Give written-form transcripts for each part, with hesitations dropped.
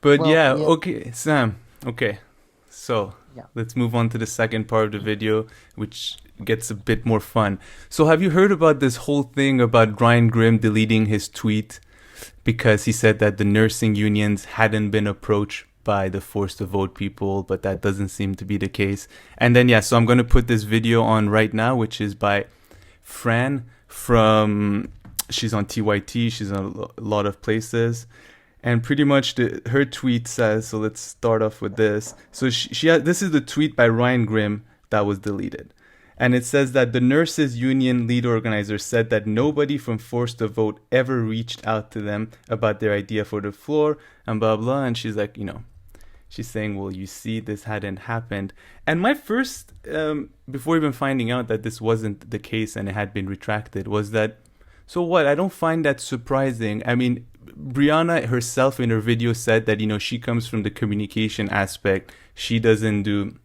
But Well, yeah, yeah, okay, Sam. Okay, so yeah. let's move on to the second part of the video, which gets a bit more fun. So, have you heard about this whole thing about Ryan Grimm deleting his tweet because he said that the nursing unions hadn't been approached by the forced to vote people, but that doesn't seem to be the case. And then, yeah, so I'm going to put this video on right now, which is by Fran from, she's on TYT, she's on a lot of places. And pretty much her tweet says, so let's start off with this. So this is the tweet by Ryan Grimm that was deleted. And it says that the nurses union lead organizer said that nobody from Forced to Vote ever reached out to them about their idea for the floor and blah blah. And she's like, she's saying, well, you see, this hadn't happened. And my first, before even finding out that this wasn't the case and it had been retracted, was that, so what? I don't find that surprising. I mean, Brianna herself in her video said that, she comes from the communication aspect. She doesn't do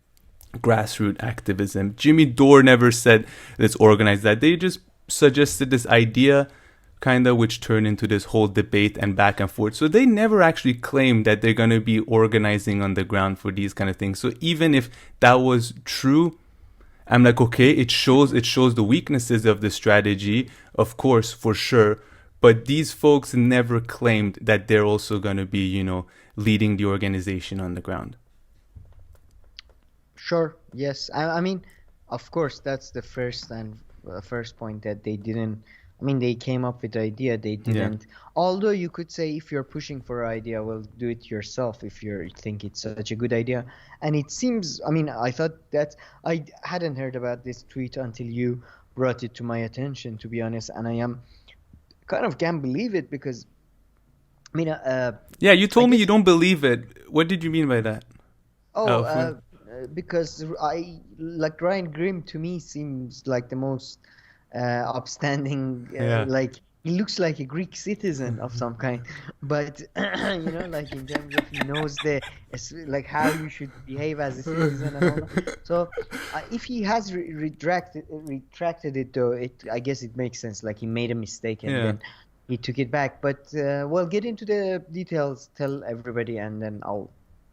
grassroots activism. Jimmy Dore never said let's organize that. They just suggested this idea, kind of, which turned into this whole debate and back and forth. So they never actually claimed that they're going to be organizing on the ground for these kind of things. So even if that was true, I'm like, okay, it shows the weaknesses of the strategy, of course, for sure. But these folks never claimed that they're also going to be, leading the organization on the ground. Sure. Yes. I mean, of course, that's the first point that they didn't. I mean, they came up with the idea. They Yeah. didn't. Although you could say if you're pushing for an idea, well, do it yourself if you think it's such a good idea. And it seems. I mean, I thought that I hadn't heard about this tweet until you brought it to my attention, to be honest. And I am kind of can't believe it because I mean, Yeah, you I told me you guess. don't believe it. What did you mean by that? Oh, Oh, because I like Ryan Grimm to me seems like the most upstanding. yeah. Like he looks like a Greek citizen of some kind, but like in terms of he knows like how you should behave as a citizen and all that. So if he has retracted it, though, I guess it makes sense. Like he made a mistake and Yeah. then he took it back. But well, get into the details, tell everybody, and then I'll.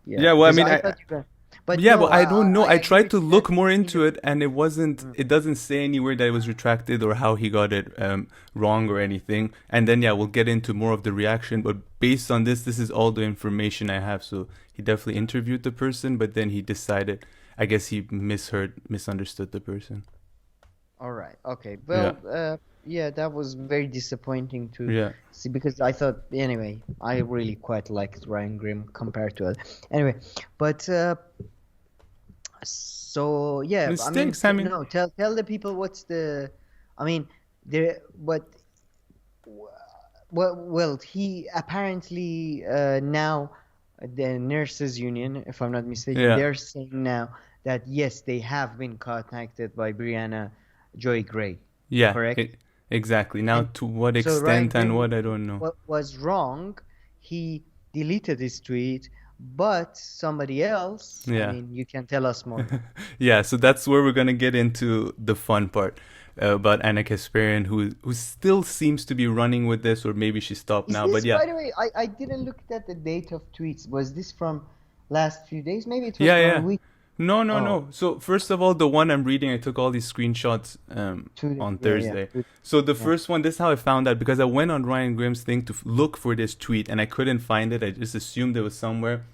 Yeah, Yeah, well, I because mean, I thought you were. But yeah, no, well, I don't know. I I agree tried with to you that look more into neither. it, and Mm. it doesn't say anywhere that it was retracted or how he got it wrong or anything. And then, yeah, we'll get into more of the reaction. But based on this is all the information I have. So he definitely interviewed the person, but then he decided, I guess he misunderstood the person. All right. Okay. Yeah, Well, yeah, that was very disappointing to yeah. see because I thought anyway, I really quite liked Ryan Grimm compared to other. Anyway, but so yeah, I mean, Mistakes. I mean, no, tell the people what's the, I mean, there what well, he apparently now the nurses union, if I'm not mistaken, yeah, they're saying now that yes, they have been contacted by Brianna Joy Gray, yeah. correct? Exactly. Now, And to what so Ryan extent and Grimm what, I don't know. was wrong. He deleted his tweet, but somebody else, I Yeah. mean, you can tell us more. Yeah, so that's where we're gonna get into the fun part about Ana Kasparian, who still seems to be running with this, or maybe she stopped Is now. But this, yeah, by the way, I didn't look at the date of tweets. Was this from last few days? Maybe it was yeah, from a yeah. week. No, no, Oh, no. So first of all, the one I'm reading, I took all these screenshots on yeah, yeah, Thursday. So the yeah. first one, this is how I found out because I went on Ryan Grimm's thing to look for this tweet and I couldn't find it. I just assumed it was somewhere.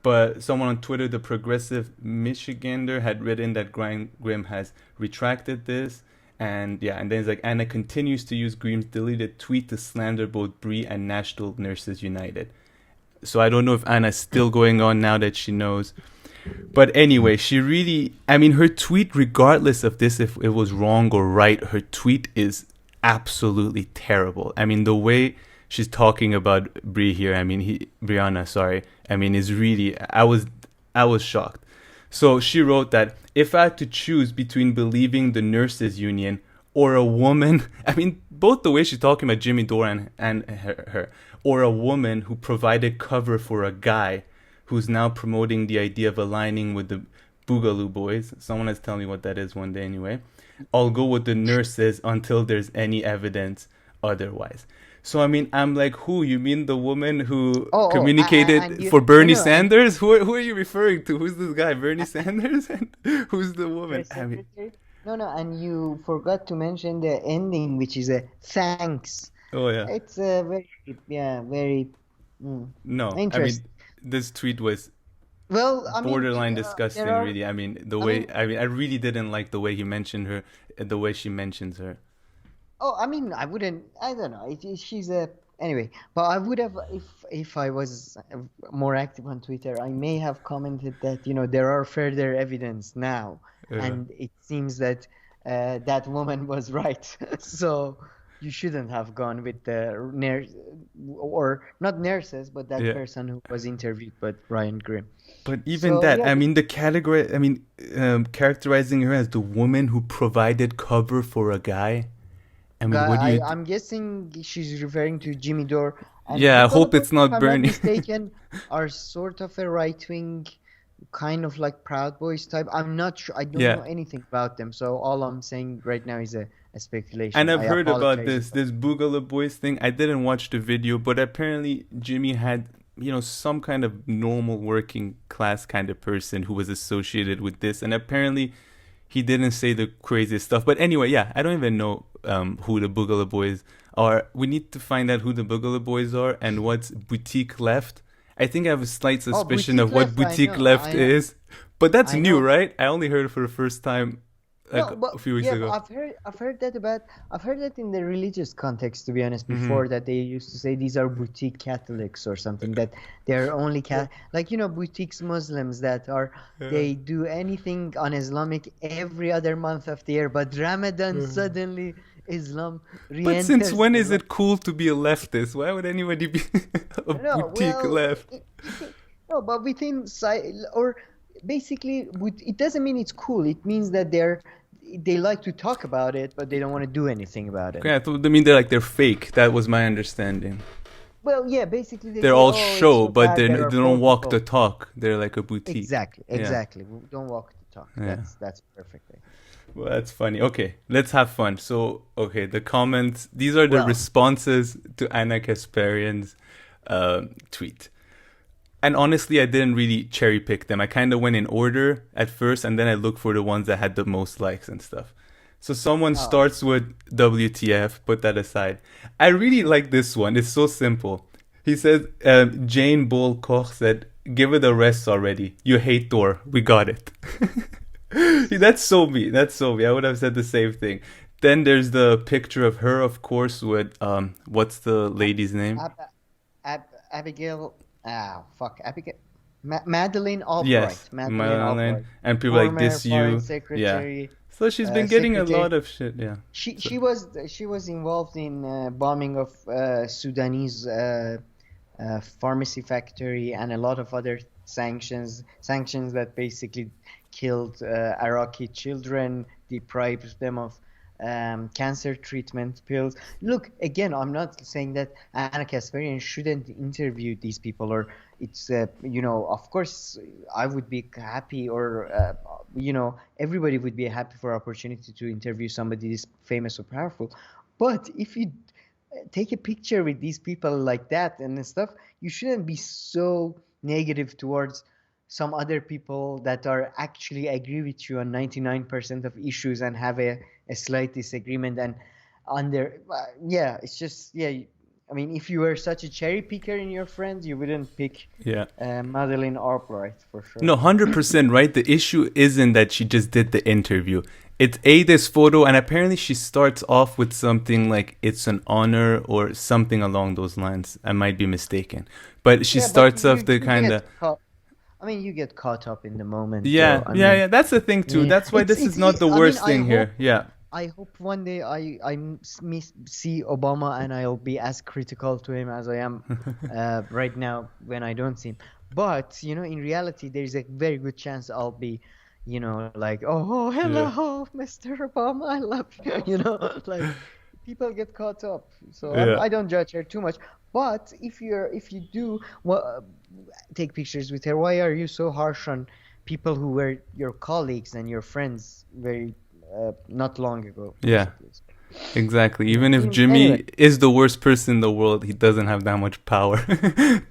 But someone on Twitter, the progressive Michigander, had written that Grimm has retracted this. And yeah, and then it's like Anna continues to use Grimm's deleted tweet to slander both Bree and National Nurses United. So I don't know if Anna's still going on now that she knows. But anyway, she really, I mean, her tweet, regardless of this, if it was wrong or right, her tweet is absolutely terrible. I mean, the way she's talking about Brie here, I mean, Brianna, sorry, I mean, is really, I was shocked. So she wrote that if I had to choose between believing the nurses union or a woman, I mean, both the way she's talking about Jimmy Dore and her, or a woman who provided cover for a guy who's now promoting the idea of aligning with the Boogaloo Boys. Someone has to tell me what that is one day anyway. I'll go with the nurses until there's any evidence otherwise. So I mean, I'm like, who? You mean the woman who And communicated you for no Bernie no and Sanders? Who are you referring to? Who's this guy, Bernie Sanders? And who's the woman? press I mean, secretary. No, and you forgot to mention the ending, which is a thanks. oh yeah, It's a very, very no, I interesting. mean, this tweet was Well, I mean, borderline there disgusting. are. Really, I mean, the I way mean, I really didn't like the way he mentioned her, the way she mentions her. oh, I mean, I wouldn't. I don't know. She's a anyway. But I would have, if I was more active on Twitter, I may have commented that there are further evidence now, Yeah. and it seems that that woman was right. So you shouldn't have gone with the nurse, or not nurses, but that Yeah. person who was interviewed by Ryan Grimm. But even So that, yeah, I mean, the category, I mean, characterizing her as the woman who provided cover for a guy. I mean, what do guy, you? I'm guessing she's referring to Jimmy Dore. And Yeah, I Boogaloo hope Boys, it's if not I'm not Bernie. mistaken, are sort of a right-wing, kind of like Proud Boys type. I'm not sure. I don't Yeah, know anything about them. So all I'm saying right now is a and speculation. I've I heard about apologize this if I... this Boogaloo Boys thing. I didn't watch the video, but apparently Jimmy had some kind of normal working class kind of person who was associated with this, and apparently he didn't say the craziest stuff. But anyway, yeah, I don't even know who the Boogaloo Boys are. We need to find out who the Boogaloo Boys are and what's Boutique Left. I think I have a slight Oh, suspicion Boutique of what Left, I Boutique know. Left is, but that's I new, know. right? I only heard it for the first time like No, a but few weeks yeah, but ago. I've heard that in the religious context, to be honest, Hmm. before, that they used to say these are boutique Catholics or something, that they're only like boutiques Muslims that are Yeah. they do anything on Islamic every other month of the year, but Ramadan suddenly Islam But since re-enters when the is it cool to be a leftist? Why would anybody be a no, boutique well, left? no, but within or basically, it doesn't mean it's cool. It means that they like to talk about it, but they don't want to do anything about it. Okay, I thought they mean they're fake. That was my understanding. Well, yeah, basically they They're say, all "Oh, it's show, so but bad. There they are don't poor walk the people." talk. They're like a boutique. Exactly, Yeah, exactly. Don't walk the talk. yeah. That's perfect. Well, that's funny. Okay, let's have fun. So, okay, the comments. These are the Well, responses to Ana Kasparian's tweet. And honestly, I didn't really cherry pick them. I kind of went in order at first, and then I looked for the ones that had the most likes and stuff. So someone oh, starts with WTF, put that aside. I really like this one. It's so simple. He says, Jane Bull Koch said, give it a rest already. You hate Dore. We got it. That's so me. That's so me. I would have said the same thing. Then there's the picture of her, of course, with, what's the lady's name? Ab Abigail. Ah, fuck, Abigail. Madeline Albright. Yes, Madeline Madeline. Albright, And people like former this, foreign you. Yeah. secretary. So she's been getting a Secretary. lot of shit. Yeah. She So, she was she was involved in bombing of Sudanese pharmacy factory and a lot of other sanctions that basically killed Iraqi children, deprived them of cancer treatment pills. Look, again, I'm not saying that Ana Kasparian shouldn't interview these people, or it's of course I would be happy, or everybody would be happy for opportunity to interview somebody this famous or powerful. But if you take a picture with these people like that and stuff, you shouldn't be so negative towards some other people that are actually agree with you on 99% of issues and have a slight disagreement. And under yeah, it's just yeah. I mean, if you were such a cherry picker in your friends, you wouldn't pick yeah. Madeline Albright for No, sure. 100% right. The issue isn't that she just did the interview. It's this photo, and apparently she starts off with something like it's an honor or something along those lines. I might be mistaken. But she Yeah, but starts off the you kind of. get caught. I mean, you get caught up in the moment, Yeah, though. I yeah, mean, yeah. That's the thing, too. yeah, That's why this is not the I mean, worst thing here. Yeah. I hope one day see Obama and I'll be as critical to him as I am right now when I don't see him. But in reality, there is a very good chance I'll be, like, oh, Yeah. hello, Mr. Obama, I love you. Like people get caught up. So Yeah. I don't judge her too much. But if you do take pictures with her, why are you so harsh on people who were your colleagues and your friends very not long ago, Yeah. basically? Exactly. Yeah. Even if Anyway, Jimmy is the worst person in the world, he doesn't have that much power,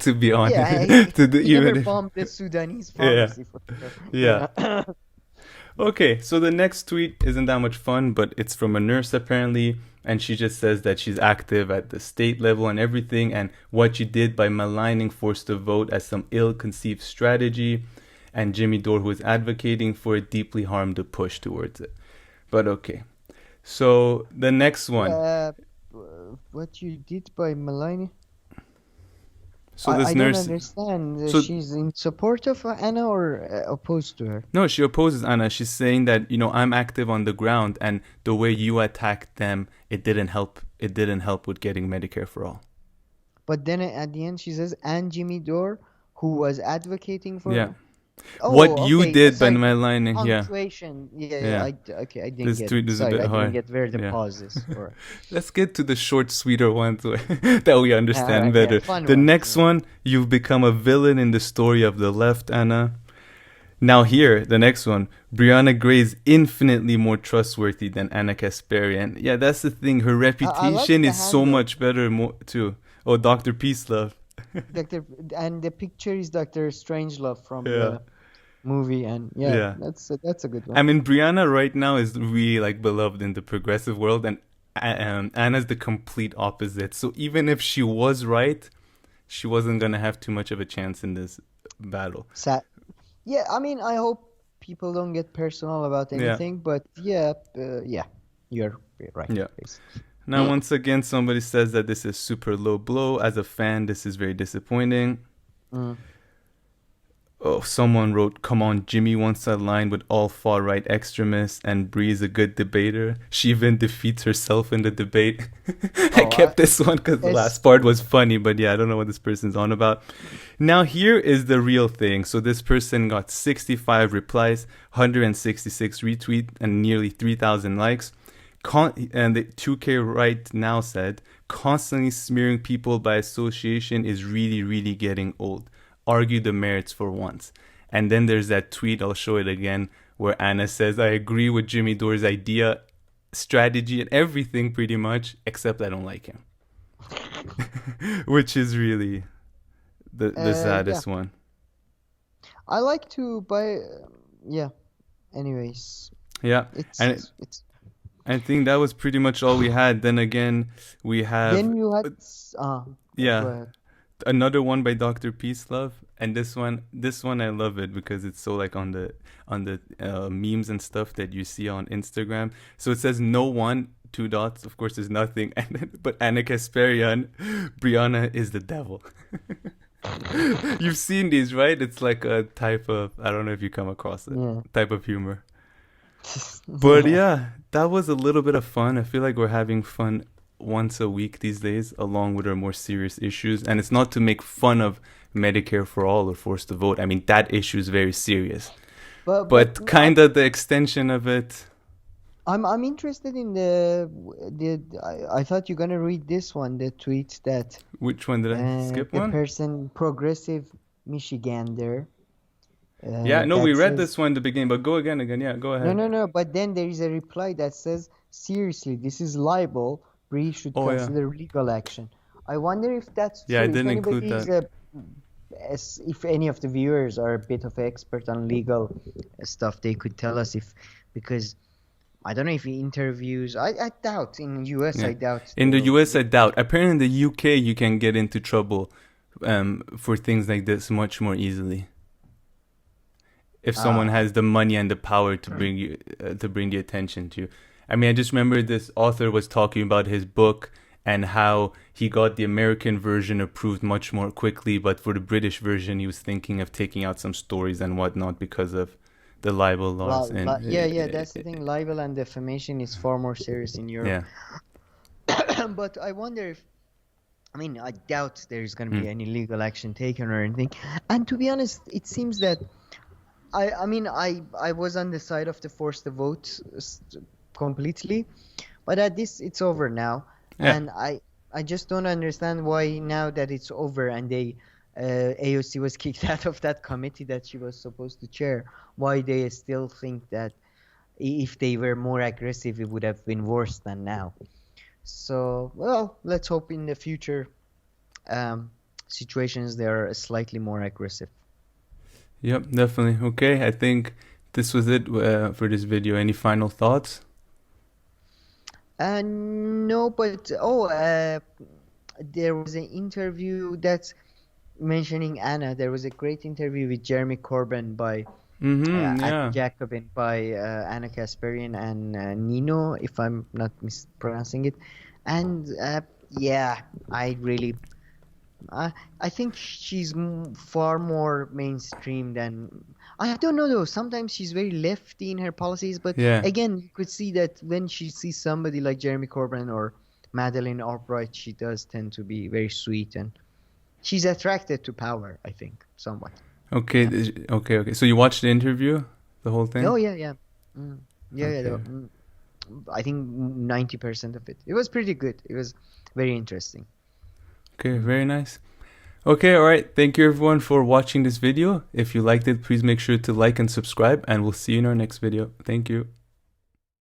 to be yeah, honest. he never Even if, bombed the Sudanese yeah, pharmacy for sure. yeah. Yeah. Okay, so the next tweet isn't that much fun, but it's from a nurse apparently, and she just says that she's active at the state level and everything, and what she did by maligning forced to vote as some ill-conceived strategy, and Jimmy Dore, who is advocating for it, deeply harmed the push towards it. But okay, so the next one. Uh, what you did by Melania? So this I don't nurse, understand. so She's in support of Anna or opposed to her? no, she opposes Anna. She's saying that, I'm active on the ground, and the way you attacked them, it didn't help. It didn't help with getting Medicare for all. But then at the end she says, and Jimmy Dore, who was advocating for Yeah. her. What Oh, you okay. did by Sorry. my lining, yeah. Punctuation. Yeah, yeah. Yeah. Okay, I didn't This get. tweet is a Sorry, bit I didn't hard. get where the Yeah. pause is. Or Let's get to the short, sweeter ones that we understand alright, better. yeah, fun The ones, next yeah. one, you've become a villain in the story of the left, Anna. Now here, the next one, Brianna Gray is infinitely more trustworthy than Ana Kasparian. Yeah, that's the thing. Her I like reputation the is so handle. much better, too. Oh, Dr. Peacelove. Doctor, and the picture is Dr. Strangelove from Yeah. the movie, and Yeah. that's a good one. I mean, Brianna right now is really like beloved in the progressive world, and Anna's the complete opposite. So even if she was right, she wasn't gonna have too much of a chance in this battle. Sad. Yeah, I mean, I hope people don't get personal about Yeah. anything, but yeah, you're right. Yeah. Basically. Now, once again, somebody says that this is super low blow. As a fan, this is very disappointing. Mm. Oh, someone wrote, "Come on, Jimmy wants a line with all far-right extremists, and Bree is a good debater. She even defeats herself in the debate." I Oh, kept this one because the it's- last part was funny, but yeah, I don't know what this person's on about. Now, here is the real thing. So this person got 65 replies, 166 retweets, and nearly 3,000 likes. And the 2K right now said, "Constantly smearing people by association is really, really getting old. Argue the merits for once." And then there's that tweet, I'll show it again, where Anna says, "I agree with Jimmy Dore's idea, strategy, and everything pretty much, except I don't like him." Which is really the saddest one. I like to buy. Yeah. Anyways, Yeah. And it's. I think that was pretty much all we had. Then again, we have... Then you had. yeah. Go ahead. Another one by Dr. Peacelove, and this one I love it because it's so like on the memes and stuff that you see on Instagram. So it says no one, 2 dots, of course there's nothing, and then, but Ana Kasparian, Brianna is the devil. You've seen these, right? It's like a type of, I don't know if you come across it, Yeah. type of humor. But yeah, that was a little bit of fun. I feel like we're having fun once a week these days, along with our more serious issues. And it's not to make fun of Medicare for all or forced to vote. I mean, that issue is very serious. But kind of the extension of it. I'm interested in I thought you're gonna read this one, the tweet that Which one did I skip the one? person progressive Michigander. Yeah, no, we read says, this one in the beginning, but go again. Yeah, go ahead. No. But then there is a reply that says, "Seriously, this is libel. Bree should consider legal action." I wonder if that's true. Yeah, I didn't include that. If any of the viewers are a bit of expert on legal stuff, they could tell us because I don't know if he interviews. I doubt in the US. Yeah. I doubt In the US, I doubt. Apparently, in the UK, you can get into trouble for things like this much more easily. If someone has the money and the power to bring you to bring the attention to you. I mean, I just remember this author was talking about his book and how he got the American version approved much more quickly, but for the British version, he was thinking of taking out some stories and whatnot because of the libel laws. Yeah, that's the thing. Libel and defamation is far more serious in Europe. Yeah. But I wonder if, I mean, I doubt there's going to be any legal action taken or anything. And to be honest, it seems that I was on the side of the forced to vote completely, but at this it's over now, and I just don't understand why now that it's over and AOC was kicked out of that committee that she was supposed to chair, why they still think that If they were more aggressive, it would have been worse than now. So, well, let's hope in the future um, situations they are slightly more aggressive. Yep, definitely. Okay, I think this was it for this video. Any final thoughts? No, but there was an interview that's mentioning Anna. There was a great interview with Jeremy Corbyn by Mm-hmm, at yeah. Jacobin by Ana Kasparian and Nino, if I'm not mispronouncing it. And yeah, I really, I think she's far more mainstream than. I don't know though. Sometimes she's very lefty in her policies, but Yeah. again, you could see that when she sees somebody like Jeremy Corbyn or Madeleine Albright, she does tend to be very sweet and she's attracted to power, I think, somewhat. Okay, Yeah. okay. So you watched the interview, the whole thing? Oh yeah, yeah. Mm. Yeah, yeah. Okay. I think 90% of it. It was pretty good. It was very interesting. Okay, very nice. Okay, all right. Thank you everyone for watching this video. If you liked it, please make sure to like and subscribe, and we'll see you in our next video. Thank you.